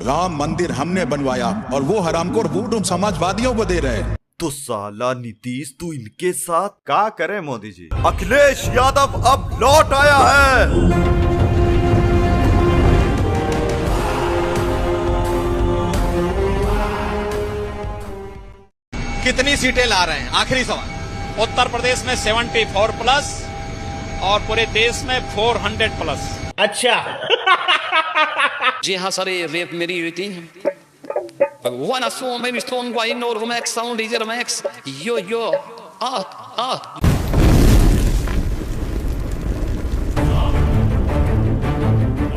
राम मंदिर हमने बनवाया और वो हरामखोर वोट उन समाजवादियों को दे रहे हैं। तो साला नीतीश तू इनके साथ क्या करे मोदी जी। अखिलेश यादव अब लौट आया है। कितनी सीटें ला रहे हैं? आखिरी सवाल। उत्तर प्रदेश में 74 प्लस और पूरे देश में 400 प्लस। अच्छा। जी हाँ सर, ये रेप मेरी हुई थी। Wanna saw maybe stone by no Romex sound is Romex yo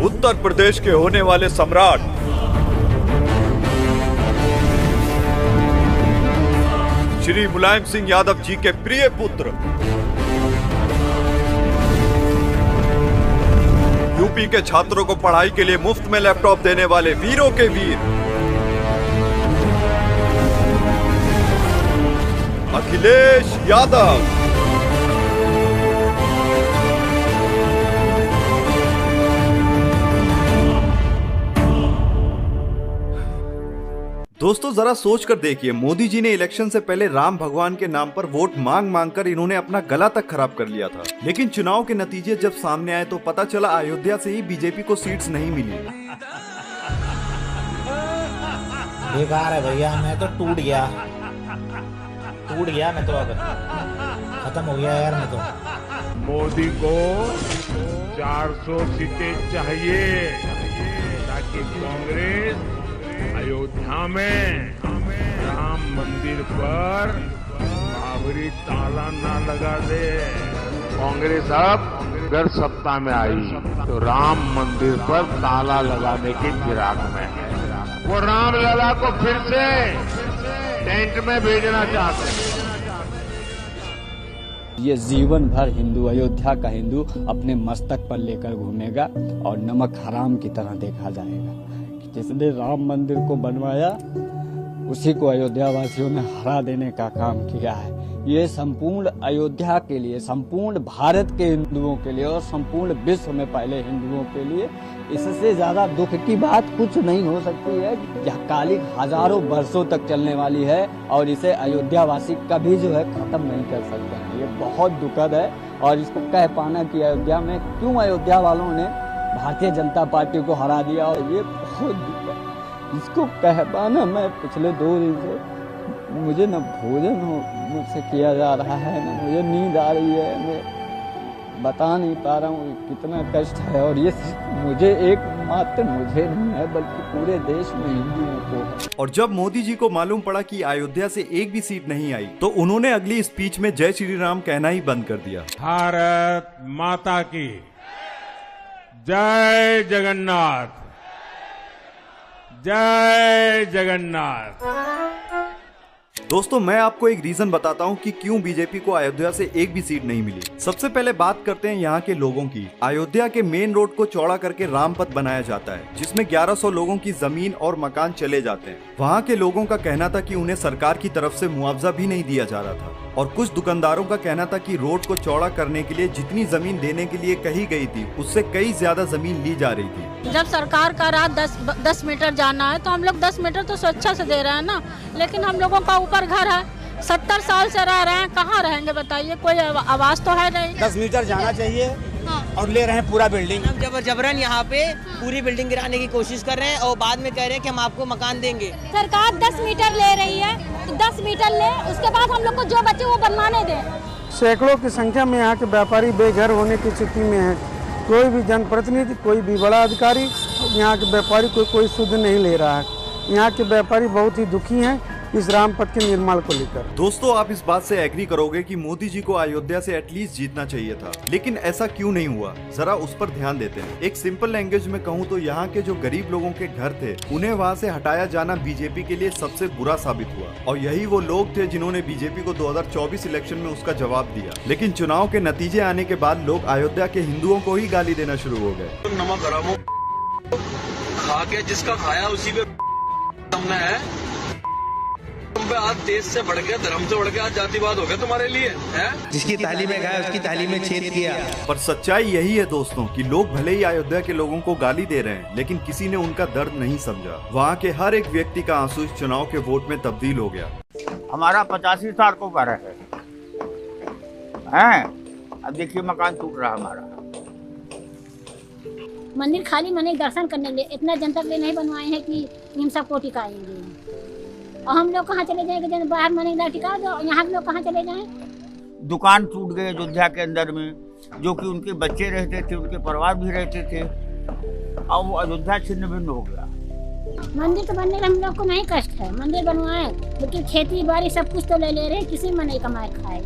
Uttar Pradesh के होने वाले सम्राट श्री मुलायम सिंह यादव जी के प्रिय पुत्र यूपी के छात्रों को पढ़ाई के लिए मुफ्त में लैपटॉप देने वाले वीरों के वीर अखिलेश यादव। दोस्तों जरा सोच कर देखिए, मोदी जी ने इलेक्शन से पहले राम भगवान के नाम पर वोट मांग मांग कर इन्होंने अपना गला तक खराब कर लिया था। लेकिन चुनाव के नतीजे जब सामने आए तो पता चला अयोध्या से ही बीजेपी को सीट्स नहीं मिली। बेकार है भैया, मैं तो टूट गया मैं तो, अब खत्म हो गया यार मैं तो। मोदी को 400 सीटें चाहिए ताकि कांग्रेस अयोध्या में राम मंदिर पर बाबरी ताला ना लगा दे। कांग्रेस अब अगर सत्ता में आई तो राम मंदिर पर ताला लगाने की फिराक में है। वो रामलला को फिर से टेंट में भेजना चाहते हैं। ये जीवन भर हिंदू, अयोध्या का हिंदू अपने मस्तक पर लेकर घूमेगा और नमक हराम की तरह देखा जाएगा। जिसने राम मंदिर को बनवाया उसी को अयोध्या वासियों ने हरा देने का काम किया है। ये संपूर्ण अयोध्या के लिए, संपूर्ण भारत के हिंदुओं के लिए और संपूर्ण विश्व में पहले हिंदुओं के लिए इससे ज्यादा दुख की बात कुछ नहीं हो सकती है। यह कालिक हजारों वर्षों तक चलने वाली है और इसे अयोध्या वासी कभी जो है खत्म नहीं कर सकते हैं। ये बहुत दुखद है और इसको कह पाना कि अयोध्या में क्यों अयोध्या वालों ने भारतीय जनता पार्टी को हरा दिया, और ये बहुत दुखद। इसको कह पाना, मैं पिछले 2 दिन से मुझे न भोजन मुझसे किया जा रहा है, न मुझे नींद आ रही है, मैं बता नहीं पा रहा हूँ कितना कष्ट है। और ये मुझे एकमात्र मुझे नहीं है बल्कि पूरे देश में हिंदुओं को है। और जब मोदी जी को मालूम पड़ा कि अयोध्या से एक भी सीट नहीं आई तो उन्होंने अगली स्पीच में जय श्री राम कहना ही बंद कर दिया। भारत माता की जय जगन्नाथ, जय जगन्नाथ। दोस्तों मैं आपको एक रीजन बताता हूँ कि क्यों बीजेपी को अयोध्या से एक भी सीट नहीं मिली। सबसे पहले बात करते हैं यहाँ के लोगों की। अयोध्या के मेन रोड को चौड़ा करके रामपथ बनाया जाता है जिसमें 1100 लोगों की जमीन और मकान चले जाते हैं। वहाँ के लोगों का कहना था कि उन्हें सरकार की तरफ से मुआवजा भी नहीं दिया जा रहा था और कुछ दुकानदारों का कहना था कि रोड को चौड़ा करने के लिए जितनी जमीन देने के लिए कही गई थी उससे कई ज्यादा जमीन ली जा रही थी। जब सरकार का राह 10 मीटर जाना है तो हम लोग 10 मीटर तो स्वेच्छा से दे रहे हैं ना, लेकिन हम लोगों का ऊपर घर है, 70 साल से रह रहे हैं, कहाँ रहेंगे बताइए? कोई आवाज तो है नहीं। 10 मीटर जाना चाहिए। हाँ। और ले रहे हैं पूरा बिल्डिंग। हम जबरन यहाँ पे पूरी बिल्डिंग गिराने की कोशिश कर रहे हैं और बाद में कह रहे हैं कि हम आपको मकान देंगे। सरकार 10 मीटर ले रही है तो 10 मीटर ले, उसके बाद हम लोग को जो बचे वो बनवाने दें। सैकड़ों की संख्या में यहाँ के व्यापारी बेघर होने की स्थिति में है। कोई भी जनप्रतिनिधि, कोई भी बड़ा अधिकारी यहाँ के व्यापारी को कोई सुध नहीं ले रहा है। यहाँ के व्यापारी बहुत ही दुखी हैं इस रामपथ के निर्माण को लेकर। दोस्तों आप इस बात से एग्री करोगे कि मोदी जी को अयोध्या से एटलीस्ट जीतना चाहिए था, लेकिन ऐसा क्यों नहीं हुआ? जरा उस पर ध्यान देते हैं। एक सिंपल लैंग्वेज में कहूँ तो यहाँ के जो गरीब लोगों के घर थे उन्हें वहाँ से हटाया जाना बीजेपी के लिए सबसे बुरा साबित हुआ और यही वो लोग थे जिन्होंने बीजेपी को 2024 इलेक्शन में उसका जवाब दिया। लेकिन चुनाव के नतीजे आने के बाद लोग अयोध्या के हिंदुओं को ही गाली देना शुरू हो गए। नमक हराम खा के जिसका खाया उसी पे है। आज देश से बढ़ गया, धर्म से बढ़ गया, आज जातिवाद हो गया तुम्हारे लिए है? जिसकी थाली में खाया उसकी थाली में छेद किया। पर सच्चाई यही है दोस्तों कि लोग भले ही अयोध्या के लोगों को गाली दे रहे हैं, लेकिन किसी ने उनका दर्द नहीं समझा। वहाँ के हर एक व्यक्ति का आंसू इस चुनाव के वोट में तब्दील हो गया। हमारा 85 साल को घर है, अब देखिए मकान टूट रहा हमारा। मंदिर खाली मने दर्शन करने के लिए, इतना जनता के लिए नहीं बनवाए हैं कि हम सबको टिकाएंगे। और हम लोग कहाँ चले जाएंगे? जब बाहर मने टिका दो, यहाँ के लोग कहाँ चले जाएं? दुकान टूट गए अयोध्या के अंदर में, जो कि उनके बच्चे रहते थे, उनके परिवार भी रहते थे, और वो अयोध्या छिन्न भिन्न हो गया। मंदिर तो बनने का हम लोग को नहीं कष्ट है, मंदिर बनवाए, लेकिन खेती बाड़ी सब कुछ तो ले रहे हैं, किसी में नहीं कमाए खाए,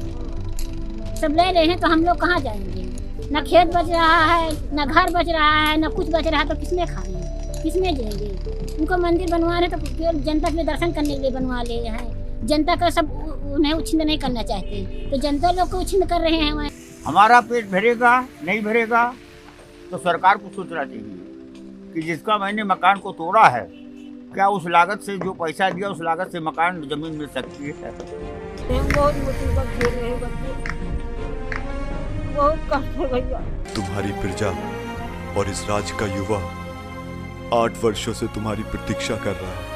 सब ले रहे हैं, तो हम लोग कहाँ जाएंगे? न खेत बच रहा है, न घर बच रहा है, न कुछ बच रहा है, तो किसमें खाएंगे, किसमें जाएंगे? उनको मंदिर बनवा रहे तो केवल जनता के लिए दर्शन करने के लिए बनवा ले हैं। जनता का सब उन्हें उछिंद नहीं करना चाहते, तो जनता लोग को उछिंद कर रहे हैं। हमारा पेट भरेगा नहीं भरेगा तो सरकार को सोचना चाहिए कि जिसका मैंने मकान को तोड़ा है, क्या उस लागत से जो पैसा दिया उस लागत से मकान जमीन मिल सकती है? बहुत मुसीबत झेल रहे बच्चे, बहुत कष्ट है भैया। तुम्हारी प्रजा और इस राज्य का युवा 8 वर्षों से तुम्हारी प्रतीक्षा कर रहा है।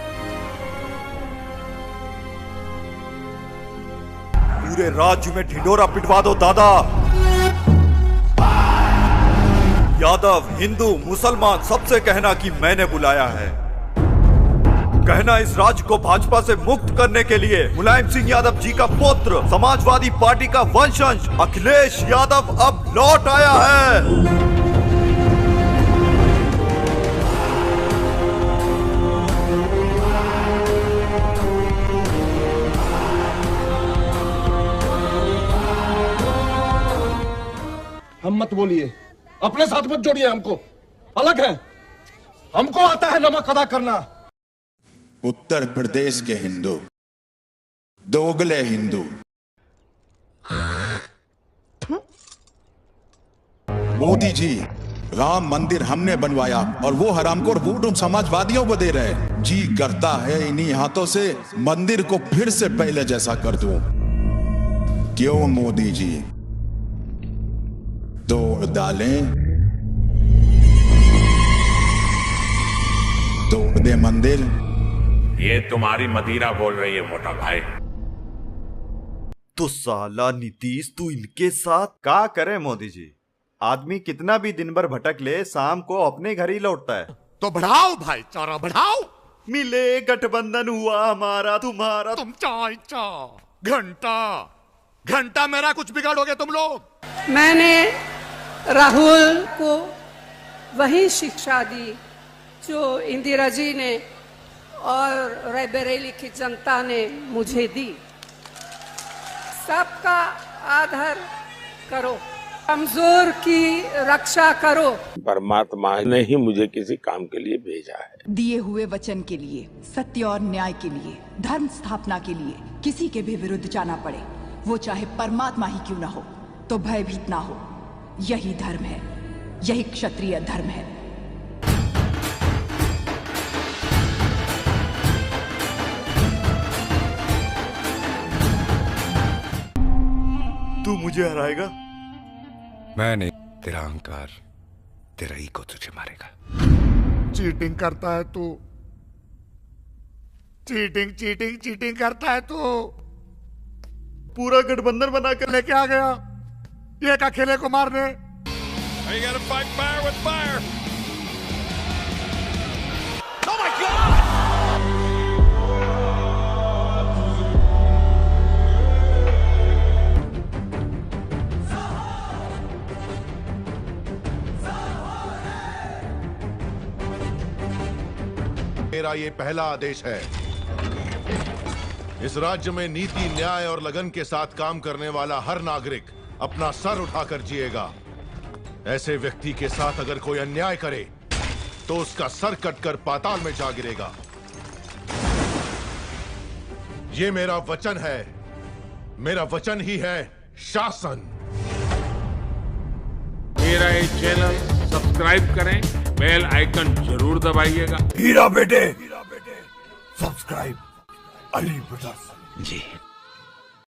पूरे राज्य में ढिंढोरा पिटवा दो दादा। यादव, हिंदू, मुसलमान सबसे कहना कि मैंने बुलाया है। कहना इस राज्य को भाजपा से मुक्त करने के लिए मुलायम सिंह यादव जी का पुत्र, समाजवादी पार्टी का वंशज अखिलेश यादव अब लौट आया है। हम मत बोलिए, अपने साथ मत जोड़िए, हमको अलग है, हमको आता है नमक अदा करना। उत्तर प्रदेश के हिंदू, दोगले हिंदू, मोदी जी राम मंदिर हमने बनवाया और वो हरामखोर वोट उन समाजवादियों को दे रहे। जी करता है इन्हीं हाथों से मंदिर को फिर से पहले जैसा कर दूं। क्यों मोदी जी? तोड़ डालें, तोड़ दे मंदिर। ये तुम्हारी मदिरा बोल रही है मोटा भाई। तो साला नीतीश तू इनके साथ का करे मोदी जी? आदमी कितना भी दिन भर भटक ले, शाम को अपने घर ही लौटता है। तो बढ़ाओ भाईचारा बढ़ाओ। मिले गठबंधन हुआ हमारा तुम्हारा, तुम चाचा घंटा घंटा मेरा कुछ बिगाड़ोगे तुम लोग। मैंने राहुल को वही शिक्षा दी जो इंदिरा जी ने और रायबरेली की जनता ने मुझे दी। सबका आदर करो, कमजोर की रक्षा करो। परमात्मा ने ही मुझे किसी काम के लिए भेजा है। दिए हुए वचन के लिए, सत्य और न्याय के लिए, धर्म स्थापना के लिए किसी के भी विरुद्ध जाना पड़े, वो चाहे परमात्मा ही क्यों ना हो, तो भयभीत ना हो। यही धर्म है, यही क्षत्रिय धर्म है। तू मुझे हराएगा? मैं नहीं, तेरा अहंकार तेरा ही को तुझे मारेगा। चीटिंग करता है तू, चीटिंग चीटिंग चीटिंग करता है तू। पूरा गठबंधन बना कर लेके आ गया एक अकेले को मारने। You gotta fight fire with fire. Oh my God! मेरा ये पहला आदेश है। इस राज्य में नीति, न्याय और लगन के साथ काम करने वाला हर नागरिक अपना सर उठाकर जिएगा। ऐसे व्यक्ति के साथ अगर कोई अन्याय करे तो उसका सर कटकर पाताल में जा गिरेगा। ये मेरा वचन है, मेरा वचन ही है शासन। मेरा ये चैनल सब्सक्राइब करें, बेल आइकन जरूर दबाइएगा। हीरा बेटे सब्सक्राइब अली ब्रदर्स। जी